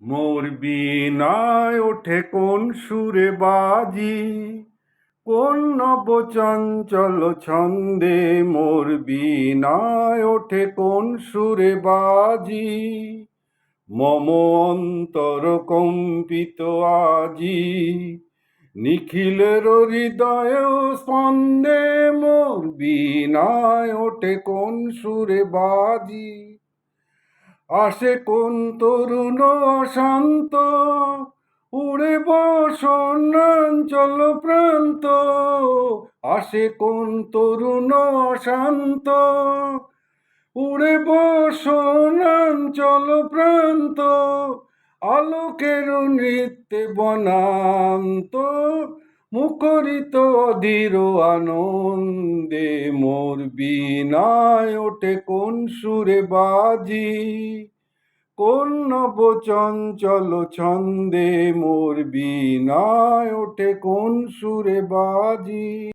মোর বীণায় ওঠে কোন সুরে বাজি, কোন নব চঞ্চল ছন্দে। মোর বীণায় ওঠে কোন সুরে বাজি, মম অন্তর কম্পিত আজি। নিখিলের হৃদয় স্পন্দে মোর বীণায় ওঠে কোন সুরে বাজি। আসে কোন তরুণ অশান্ত, উড়ে বসনাঞ্চল প্রান্ত। আসে কোন তরুণ অশান্ত, উড়ে বসনাঞ্চল প্রান্ত। আলোকের নৃত্যে বনান্ত, মুখরিত অধীর আনন্দে। মোর বীণায় ওঠে কোন সুরে বাজি, কোন নব চঞ্চল ছন্দে। মোর বীণায় ওঠে কোন সুরে বাজি।